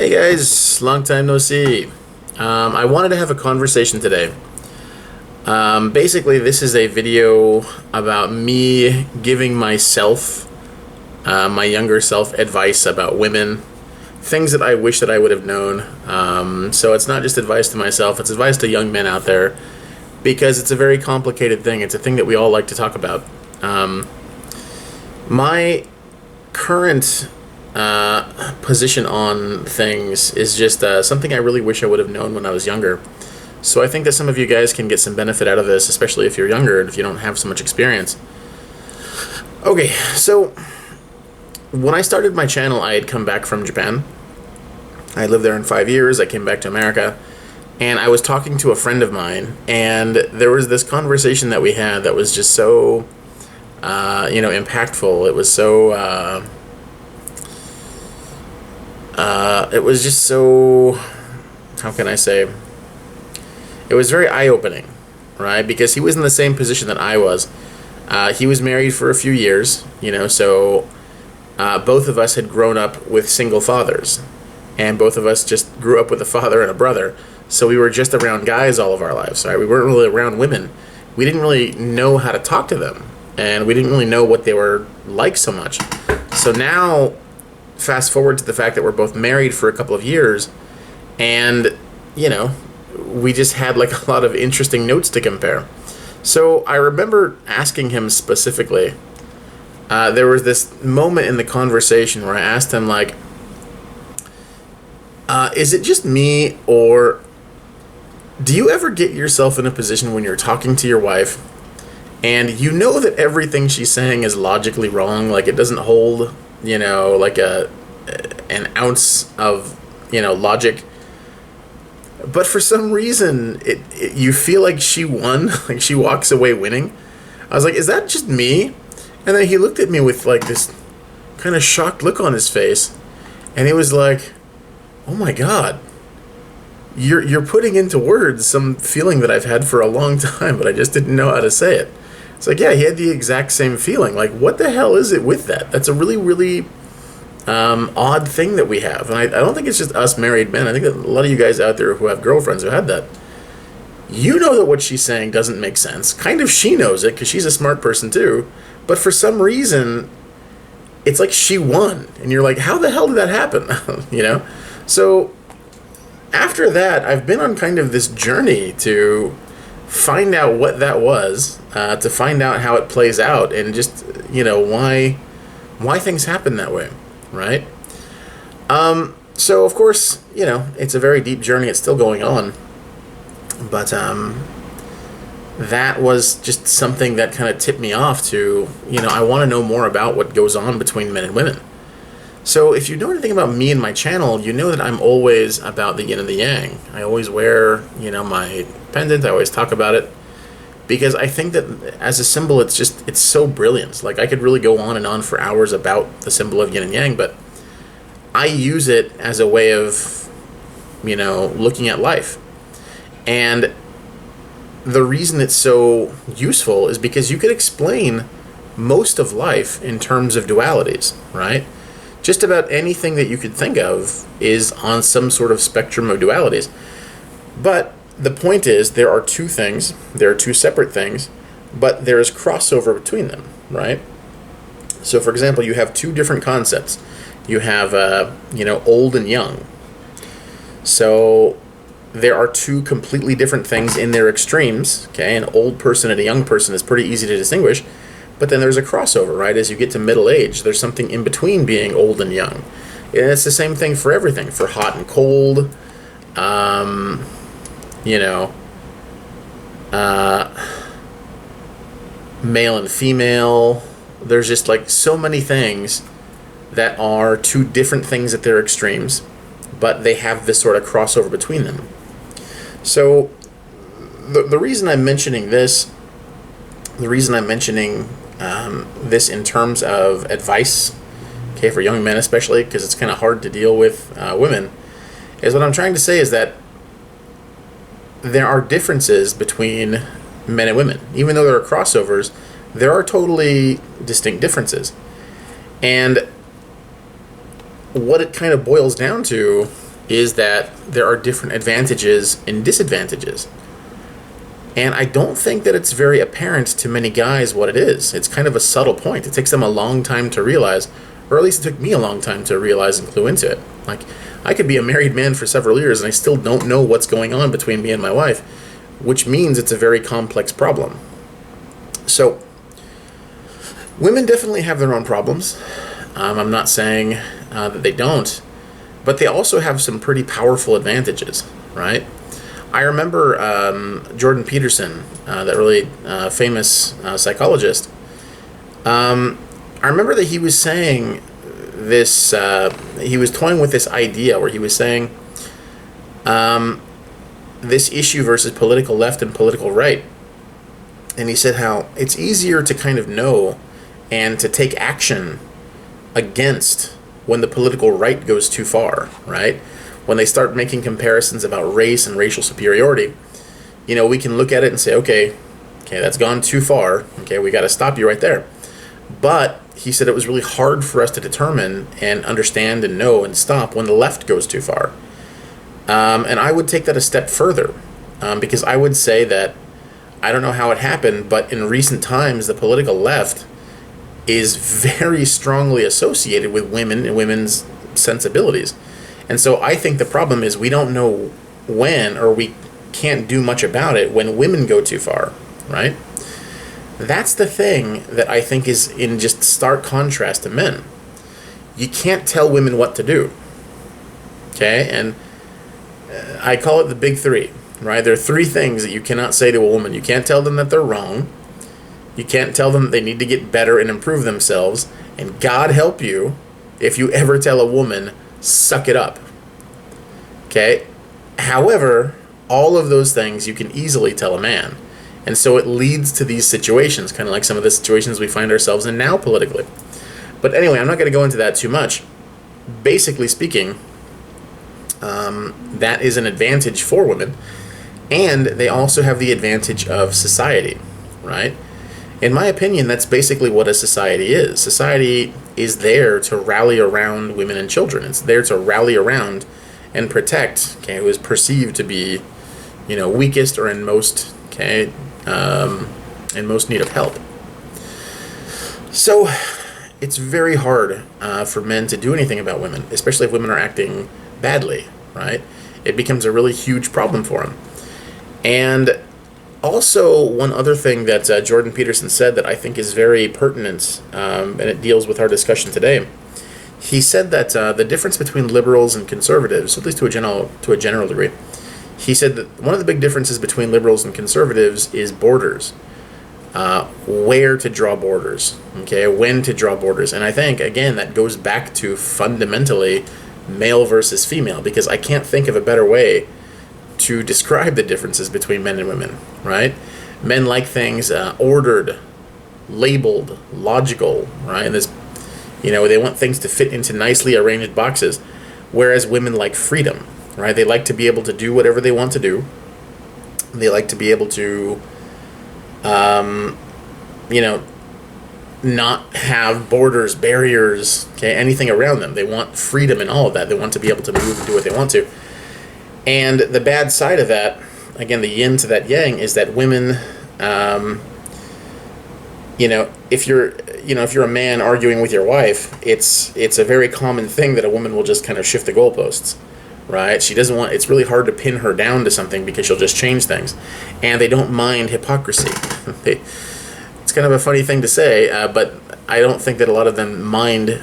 Hey guys, long time no see. I wanted to have a conversation today. Basically, this is a video about me giving myself, my younger self, advice about women, things that I wish that I would have known. So it's not just advice to myself, it's advice to young men out there, because it's a very complicated thing. It's a thing that we all like to talk about. My current position on things is just something I really wish I would have known when I was younger. So I think that some of you guys can get some benefit out of this, especially if you're younger and if you don't have so much experience. Okay, so when I started my channel, I had come back from Japan. I lived there in 5 years. I came back to America, and I was talking to a friend of mine, and there was this conversation that we had that was just so, impactful. It was so, it was just so, how can I say, it was very eye-opening, right? Because he was in the same position that I was. He was married for a few years, so both of us had grown up with single fathers, and both of us just grew up with a father and a brother, so we were just around guys all of our lives, right? We weren't really around women. We didn't really know how to talk to them, and we didn't really know what they were like so much. So now, fast forward to the fact that we're both married for a couple of years, and, we just had like a lot of interesting notes to compare. So I remember asking him specifically, there was this moment in the conversation where I asked him, like, is it just me, or do you ever get yourself in a position when you're talking to your wife and you know that everything she's saying is logically wrong, like it doesn't hold, like an ounce of, logic, but for some reason you feel like she won, like she walks away winning? I was like, is that just me? And then he looked at me with like this kind of shocked look on his face, and he was like, oh my god, you're putting into words some feeling that I've had for a long time, but I just didn't know how to say it. It's like, yeah, he had the exact same feeling. Like, what the hell is it with that? That's a really, really odd thing that we have. And I don't think it's just us married men. I think that a lot of you guys out there who have girlfriends who had that, you know that what she's saying doesn't make sense. Kind of she knows it because she's a smart person too. But for some reason, it's like she won. And you're like, how the hell did that happen? So after that, I've been on kind of this journey to find out what that was, to find out how it plays out, and just, why things happen that way, right? So, of course, it's a very deep journey. It's still going on. But that was just something that kind of tipped me off to, I want to know more about what goes on between men and women. So if you know anything about me and my channel, you know that I'm always about the yin and the yang. I always wear, my pendant. I always talk about it because I think that as a symbol, it's so brilliant. Like, I could really go on and on for hours about the symbol of yin and yang, but I use it as a way of, looking at life. And the reason it's so useful is because you could explain most of life in terms of dualities, right? Just about anything that you could think of is on some sort of spectrum of dualities. But the point is, there are two things, there are two separate things, but there is crossover between them, right? So, for example, you have two different concepts. You have, old and young. So there are two completely different things in their extremes, okay? An old person and a young person is pretty easy to distinguish. But then there's a crossover, right? As you get to middle age, there's something in between being old and young. And it's the same thing for everything, for hot and cold, male and female. There's just like so many things that are two different things at their extremes, but they have this sort of crossover between them. So the reason I'm mentioning this, this in terms of advice, okay, for young men especially, because it's kind of hard to deal with women, is what I'm trying to say is that there are differences between men and women. Even though there are crossovers, there are totally distinct differences. And what it kind of boils down to is that there are different advantages and disadvantages. And I don't think that it's very apparent to many guys what it is. It's kind of a subtle point. It takes them a long time to realize, or at least it took me a long time to realize and clue into it. Like, I could be a married man for several years and I still don't know what's going on between me and my wife, which means it's a very complex problem. So, women definitely have their own problems. I'm not saying that they don't, but they also have some pretty powerful advantages, right? I remember Jordan Peterson, that really famous psychologist. I remember that he was saying this, he was toying with this idea where he was saying this issue versus political left and political right. And he said how it's easier to kind of know and to take action against when the political right goes too far, right? When they start making comparisons about race and racial superiority, you know, we can look at it and say, okay, that's gone too far. Okay, we got to stop you right there. But he said it was really hard for us to determine and understand and know and stop when the left goes too far. And I would take that a step further, because I would say that I don't know how it happened, but in recent times, the political left is very strongly associated with women and women's sensibilities. And so I think the problem is we don't know when, or we can't do much about it when women go too far, right? That's the thing that I think is in just stark contrast to men. You can't tell women what to do, okay? And I call it the big three, right? There are three things that you cannot say to a woman. You can't tell them that they're wrong. You can't tell them that they need to get better and improve themselves. And God help you if you ever tell a woman, suck it up. Okay? However, all of those things you can easily tell a man. And so it leads to these situations, kind of like some of the situations we find ourselves in now politically. But anyway, I'm not going to go into that too much. Basically speaking, that is an advantage for women. And they also have the advantage of society, right? In my opinion, that's basically what a society is. Society is there to rally around women and children. It's there to rally around and protect, who is perceived to be, weakest or in most, in most need of help. So, it's very hard for men to do anything about women, especially if women are acting badly, right? It becomes a really huge problem for them. And also, one other thing that Jordan Peterson said that I think is very pertinent, and it deals with our discussion today. He said that the difference between liberals and conservatives, at least to a general degree, he said that one of the big differences between liberals and conservatives is borders. Where to draw borders, when to draw borders. And I think, again, that goes back to fundamentally male versus female, because I can't think of a better way to describe the differences between men and women, right? Men like things ordered, labeled, logical, right? And this, they want things to fit into nicely arranged boxes, whereas women like freedom, right? They like to be able to do whatever they want to do. They like to be able to, not have borders, barriers, anything around them. They want freedom and all of that. They want to be able to move and do what they want to. And the bad side of that, again, the yin to that yang, is that women, if you're a man arguing with your wife, it's a very common thing that a woman will just kind of shift the goalposts, right? She doesn't want, it's really hard to pin her down to something because she'll just change things. And they don't mind hypocrisy. It's kind of a funny thing to say, but I don't think that a lot of them mind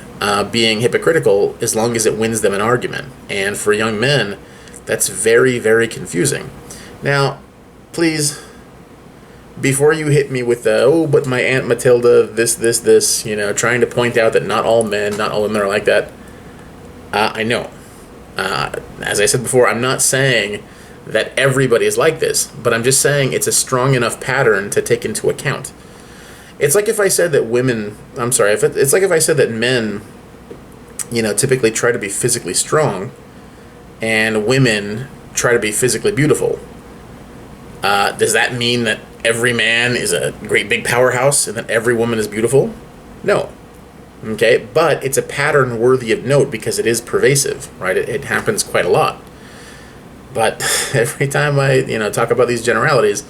being hypocritical as long as it wins them an argument. And for young men, that's very, very confusing. Now, please, before you hit me with the, but my Aunt Matilda, this, trying to point out that not all men, not all women are like that, I know. As I said before, I'm not saying that everybody is like this, but I'm just saying it's a strong enough pattern to take into account. It's like if I said that it's like if I said that men, typically try to be physically strong, and women try to be physically beautiful. Does that mean that every man is a great big powerhouse and that every woman is beautiful? No. Okay, but it's a pattern worthy of note because it is pervasive, right? It happens quite a lot. But every time I, talk about these generalities,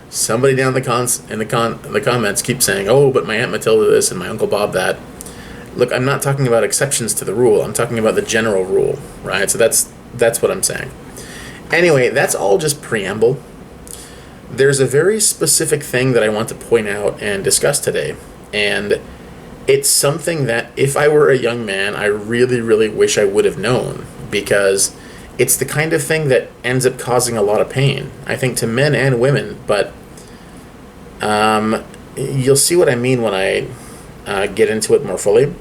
somebody down the comments keeps saying, "Oh, but my Aunt Matilda this and my Uncle Bob that." Look, I'm not talking about exceptions to the rule. I'm talking about the general rule, right? So that's what I'm saying. Anyway, that's all just preamble. There's a very specific thing that I want to point out and discuss today, and it's something that if I were a young man, I really, really wish I would have known, because it's the kind of thing that ends up causing a lot of pain, I think, to men and women. But you'll see what I mean when I get into it more fully.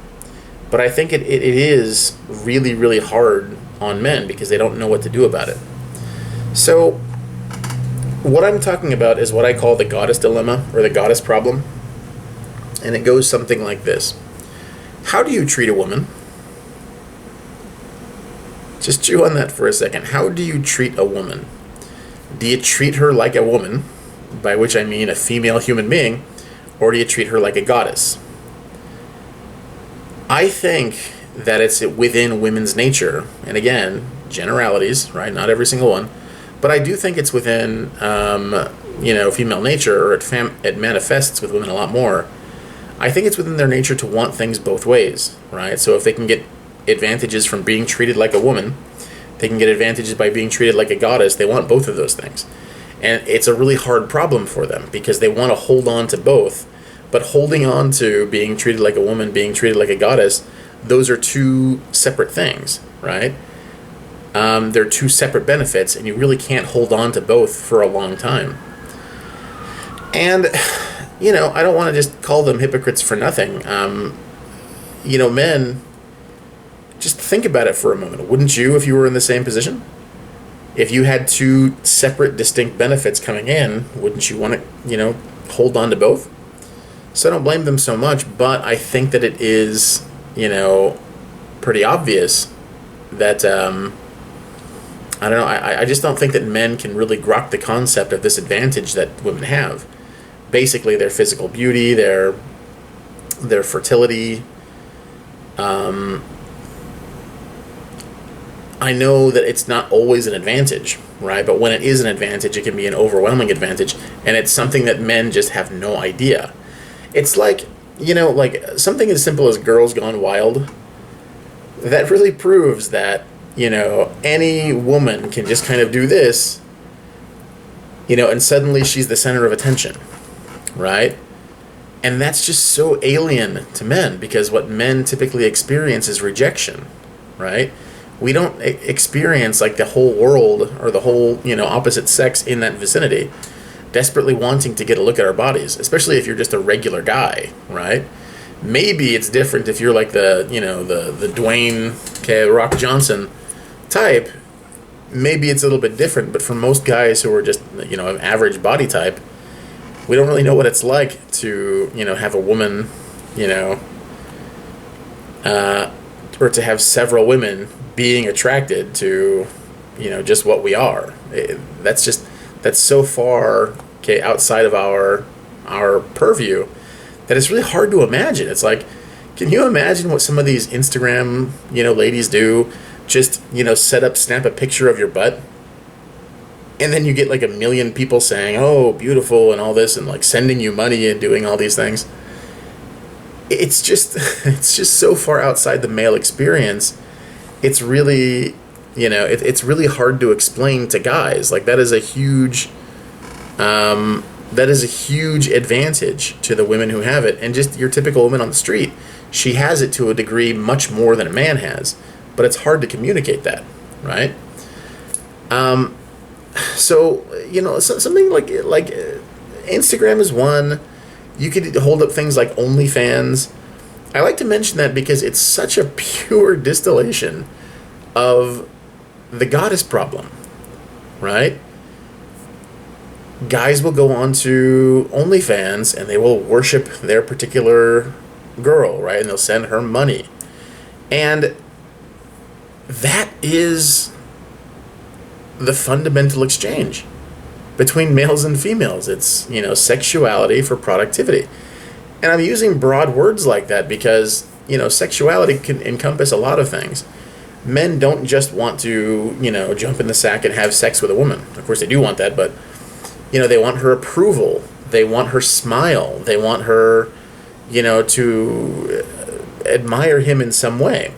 But I think it is really, really hard on men because they don't know what to do about it. So what I'm talking about is what I call the goddess dilemma, or the goddess problem. And it goes something like this. How do you treat a woman? Just chew on that for a second. How do you treat a woman? Do you treat her like a woman, by which I mean a female human being, or do you treat her like a goddess? I think that it's within women's nature, and again, generalities, right? Not every single one, but I do think it's within, female nature, or it manifests with women a lot more. I think it's within their nature to want things both ways, right? So if they can get advantages from being treated like a woman, they can get advantages by being treated like a goddess. They want both of those things. And it's a really hard problem for them because they want to hold on to both. But holding on to being treated like a woman, being treated like a goddess, those are two separate things, right? They're two separate benefits, and you really can't hold on to both for a long time. And, I don't want to just call them hypocrites for nothing. Men, just think about it for a moment. Wouldn't you if you were in the same position? If you had two separate, distinct benefits coming in, wouldn't you want to, hold on to both? So I don't blame them so much, but I think that it is, pretty obvious that, I don't know, I just don't think that men can really grok the concept of this advantage that women have. Basically, their physical beauty, their fertility. I know that it's not always an advantage, right? But when it is an advantage, it can be an overwhelming advantage, and it's something that men just have no idea. It's like, something as simple as Girls Gone Wild. That really proves that, any woman can just kind of do this, and suddenly she's the center of attention, right? And that's just so alien to men, because what men typically experience is rejection, right? We don't experience like the whole world or the whole, opposite sex in that vicinity desperately wanting to get a look at our bodies, especially if you're just a regular guy, right? Maybe it's different if you're like the Dwayne Rock Johnson type. Maybe it's a little bit different, but for most guys who are just, an average body type, we don't really know what it's like to, have a woman, or to have several women being attracted to, just what we are. That's so far, outside of our purview that it's really hard to imagine. It's like, can you imagine what some of these Instagram, ladies do? Just, snap a picture of your butt, and then you get like 1 million people saying, "Oh, beautiful," and all this, and like sending you money and doing all these things. It's just so far outside the male experience. It's really, it's really hard to explain to guys. Like that is a huge advantage to the women who have it. And just your typical woman on the street, she has it to a degree much more than a man has, but it's hard to communicate that, right? So something like Instagram is one. You could hold up things like OnlyFans. I like to mention that because it's such a pure distillation of the goddess problem, right? Guys will go on to OnlyFans and they will worship their particular girl, right? And they'll send her money. And that is the fundamental exchange between males and females. It's, sexuality for productivity. And I'm using broad words like that because, sexuality can encompass a lot of things. Men don't just want to, jump in the sack and have sex with a woman. Of course, they do want that, but, they want her approval. They want her smile. They want her, to admire him in some way.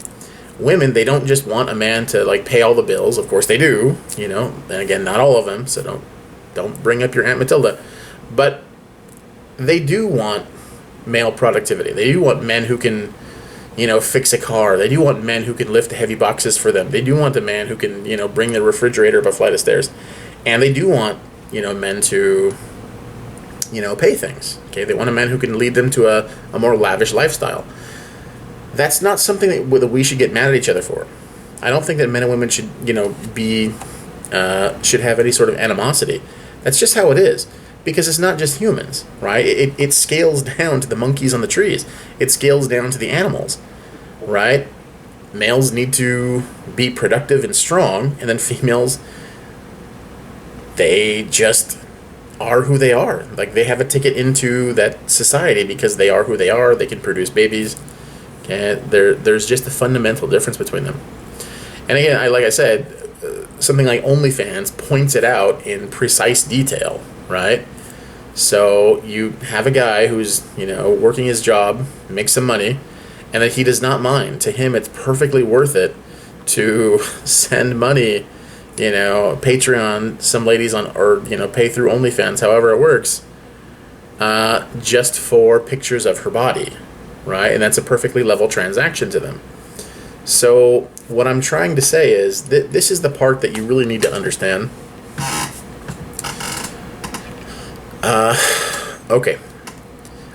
Women, they don't just want a man to, like, pay all the bills. Of course, they do, And again, not all of them, so don't bring up your Aunt Matilda. But they do want male productivity. They do want men who can, fix a car. They do want men who can lift heavy boxes for them. They do want a man who can, bring the refrigerator up a flight of stairs. And they do want, men to, pay things. Okay, they want a man who can lead them to a more lavish lifestyle. That's not something that we should get mad at each other for. I don't think that men and women should, should have any sort of animosity. That's just how it is. Because it's not just humans, right? It scales down to the monkeys on the trees. It scales down to the animals, right? Males need to be productive and strong, and then females, they just are who they are. Like, they have a ticket into that society because they are who they are. They can produce babies. Okay? There's just a fundamental difference between them. And again, like I said, something like OnlyFans points it out in precise detail, right? So you have a guy who's, working his job, makes some money, and that he does not mind. To him, it's perfectly worth it to send money, Patreon, some ladies pay through OnlyFans, however it works, just for pictures of her body, right? And that's a perfectly level transaction to them. So what I'm trying to say is that this is the part that you really need to understand. Okay.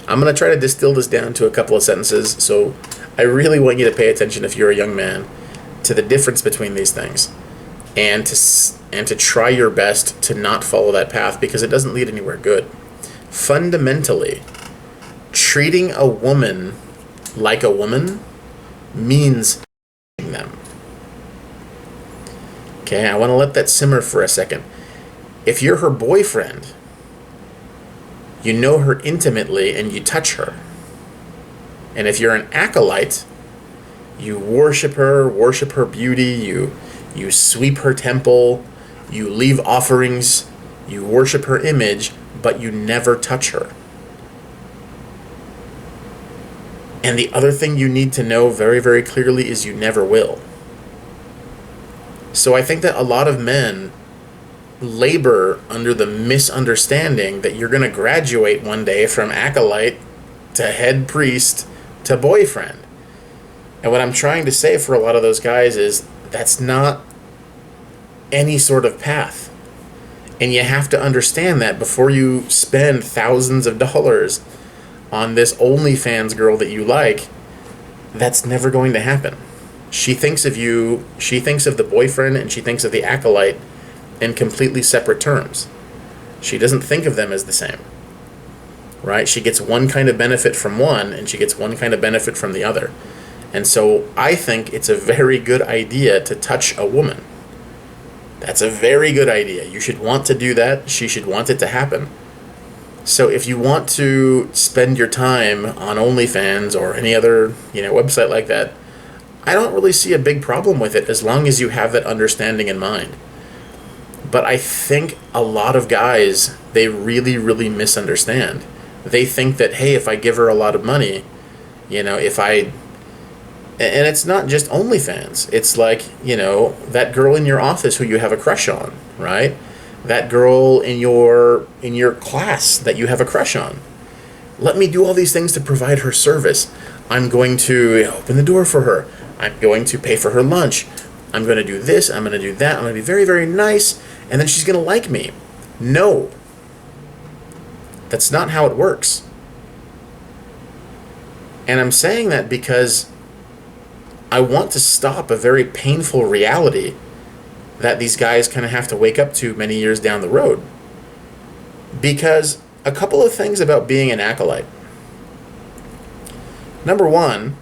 I'm going to try to distill this down to a couple of sentences, so I really want you to pay attention, if you're a young man, to the difference between these things, and to try your best to not follow that path, because it doesn't lead anywhere good. Fundamentally, treating a woman like a woman means them. Okay, I want to let that simmer for a second. If you're her boyfriend, you know her intimately and you touch her. And if you're an acolyte, you worship her beauty, you sweep her temple, you leave offerings, you worship her image, but you never touch her. And the other thing you need to know very, very clearly is you never will. So I think that a lot of men labor under the misunderstanding that you're going to graduate one day from acolyte to head priest to boyfriend. And what I'm trying to say for a lot of those guys is that's not any sort of path. And you have to understand that before you spend thousands of dollars on this OnlyFans girl that you like. That's never going to happen. She thinks of you, she thinks of the boyfriend, and she thinks of the acolyte in completely separate terms. She doesn't think of them as the same. Right? She gets one kind of benefit from one, and she gets one kind of benefit from the other. And so I think it's a very good idea to touch a woman. That's a very good idea. You should want to do that. She should want it to happen. So if you want to spend your time on OnlyFans or any other, website like that, I don't really see a big problem with it as long as you have that understanding in mind. But I think a lot of guys, they really, really misunderstand. They think that, hey, if I give her a lot of money, and it's not just OnlyFans. It's like, that girl in your office who you have a crush on, right? That girl in your class that you have a crush on. Let me do all these things to provide her service. I'm going to open the door for her. I'm going to pay for her lunch. I'm going to do this. I'm going to do that. I'm going to be very, very nice. And then she's going to like me. No. That's not how it works. And I'm saying that because I want to stop a very painful reality that these guys kind of have to wake up to many years down the road. Because a couple of things about being an acolyte. Number one,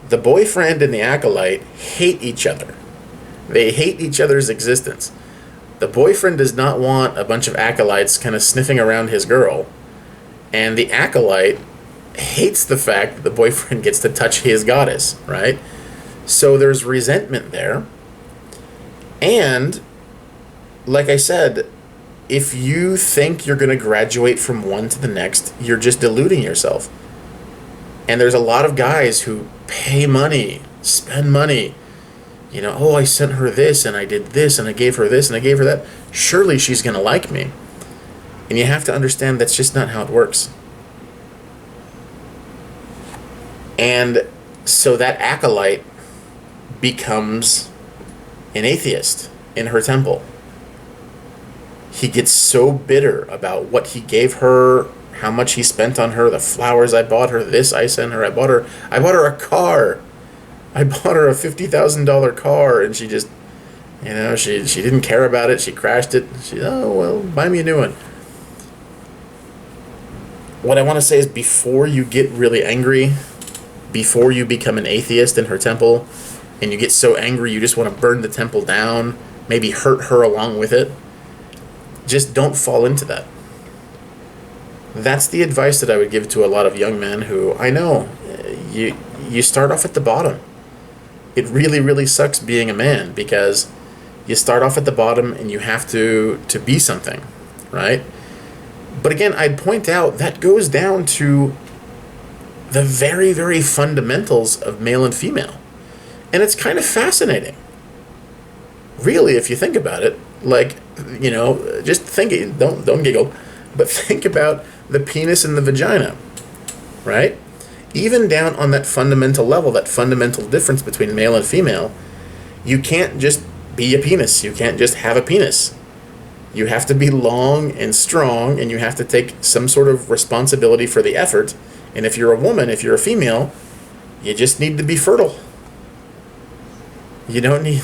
the boyfriend and the acolyte hate each other. They hate each other's existence. The boyfriend does not want a bunch of acolytes kind of sniffing around his girl. And the acolyte hates the fact that the boyfriend gets to touch his goddess, right? So there's resentment there. And, like I said, if you think you're going to graduate from one to the next, you're just deluding yourself. And there's a lot of guys who pay money, spend money. Oh, I sent her this, and I did this, and I gave her this, and I gave her that. Surely she's going to like me. And you have to understand that's just not how it works. And so that acolyte becomes an atheist in her temple. He gets so bitter about what he gave her, how much he spent on her, the flowers I bought her, this I sent her, I bought her a car. I bought her a $50,000 car, and she just, she didn't care about it. She crashed it. Oh, well, buy me a new one. What I want to say is, before you get really angry, before you become an atheist in her temple, and you get so angry you just want to burn the temple down, maybe hurt her along with it, just don't fall into that. That's the advice that I would give to a lot of young men who, I know, you start off at the bottom. It really, really sucks being a man, because you start off at the bottom and you have to be something, right? But again, I'd point out that goes down to the very, very fundamentals of male and female. And it's kind of fascinating. Really, if you think about it, like, just think, don't giggle, but think about the penis and the vagina, right? Even down on that fundamental level, that fundamental difference between male and female, you can't just be a penis. You can't just have a penis. You have to be long and strong, and you have to take some sort of responsibility for the effort. And if you're a woman, if you're a female, you just need to be fertile. You don't need...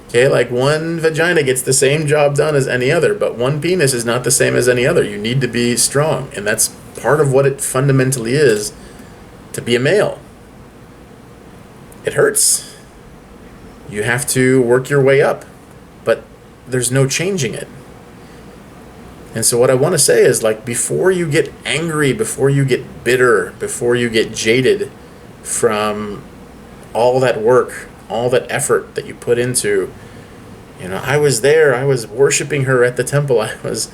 Okay, like one vagina gets the same job done as any other, but one penis is not the same as any other. You need to be strong, and that's part of what it fundamentally is to be a male. It hurts. You have to work your way up, but there's no changing it. And so what I want to say is, like, before you get angry, before you get bitter, before you get jaded from all that work, all that effort that you put into, I was there, I was worshiping her at the temple, I was,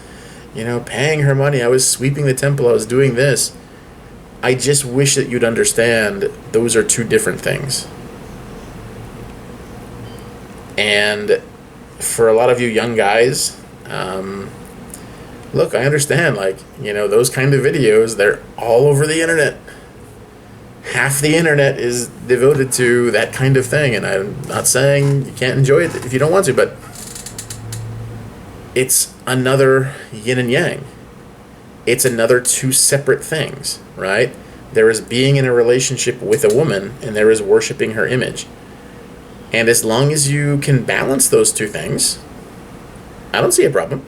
paying her money, I was sweeping the temple, I was doing this. I just wish that you'd understand those are two different things. And for a lot of you young guys, look, I understand, like, those kind of videos, they're all over the internet. Half the internet is devoted to that kind of thing, and I'm not saying you can't enjoy it if you don't want to, but it's another yin and yang. It's another two separate things, right? There is being in a relationship with a woman, and there is worshiping her image. And as long as you can balance those two things, I don't see a problem.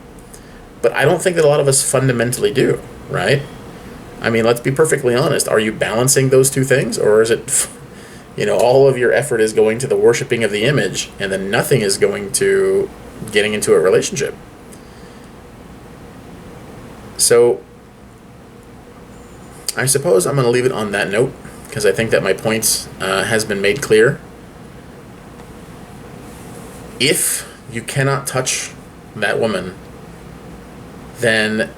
But I don't think that a lot of us fundamentally do, right? I mean, let's be perfectly honest. Are you balancing those two things? Or is it, all of your effort is going to the worshiping of the image, and then nothing is going to getting into a relationship? So, I suppose I'm going to leave it on that note, because I think that my point has been made clear. If you cannot touch that woman, then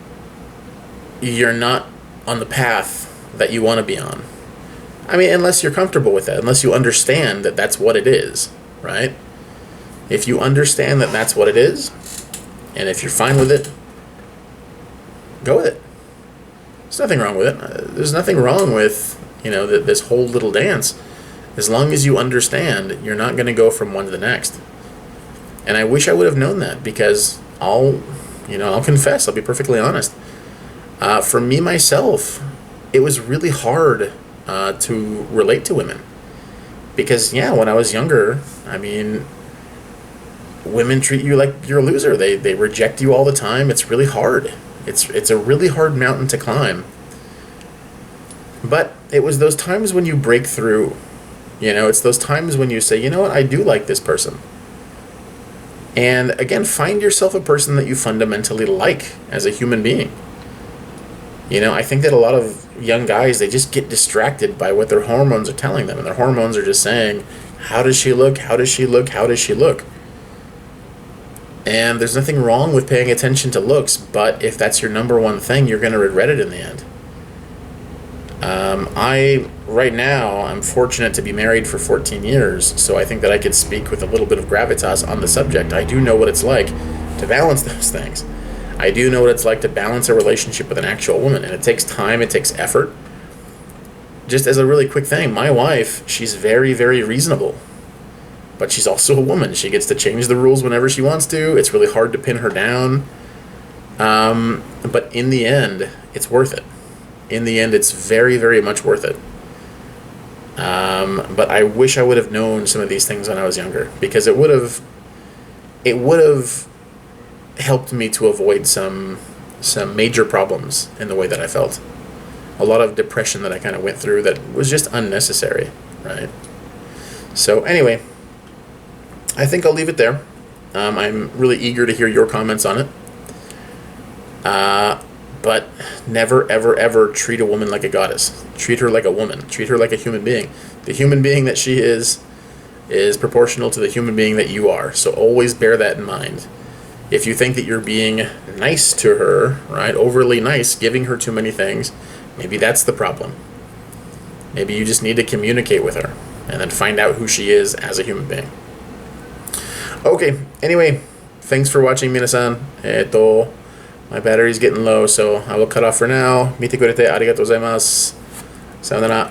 you're not on the path that you want to be on. I mean, unless you're comfortable with that, unless you understand that that's what it is, right? If you understand that that's what it is, and if you're fine with it, go with it. There's nothing wrong with it. There's nothing wrong with, this whole little dance. As long as you understand, you're not going to go from one to the next. And I wish I would have known that, because I'll confess, I'll be perfectly honest. For me, myself, it was really hard to relate to women. Because, when I was younger, I mean, women treat you like you're a loser. They reject you all the time. It's really hard. It's a really hard mountain to climb. But it was those times when you break through. It's those times when you say, you know what, I do like this person. And again, find yourself a person that you fundamentally like as a human being. You know, I think that a lot of young guys, they just get distracted by what their hormones are telling them, and their hormones are just saying, how does she look? How does she look? How does she look? And there's nothing wrong with paying attention to looks, but if that's your number one thing, you're going to regret it in the end. Right now, I'm fortunate to be married for 14 years, so I think that I could speak with a little bit of gravitas on the subject. I do know what it's like to balance those things. I do know what it's like to balance a relationship with an actual woman, and it takes time, it takes effort. Just as a really quick thing, my wife, she's very, very reasonable. But she's also a woman. She gets to change the rules whenever she wants to. It's really hard to pin her down. But in the end, it's worth it. In the end, it's very, very much worth it. But I wish I would have known some of these things when I was younger, because it would have helped me to avoid some major problems in the way that I felt. A lot of depression that I kind of went through that was just unnecessary, right? So anyway, I think I'll leave it there. I'm really eager to hear your comments on it. But never, ever, ever treat a woman like a goddess. Treat her like a woman. Treat her like a human being. The human being that she is proportional to the human being that you are. So always bear that in mind. If you think that you're being nice to her, right, overly nice, giving her too many things, maybe that's the problem. Maybe you just need to communicate with her and then find out who she is as a human being. Okay, anyway, thanks for watching, minasan. My battery's getting low, so I will cut off for now. Mite kurete, arigatou gozaimasu. Sayonara.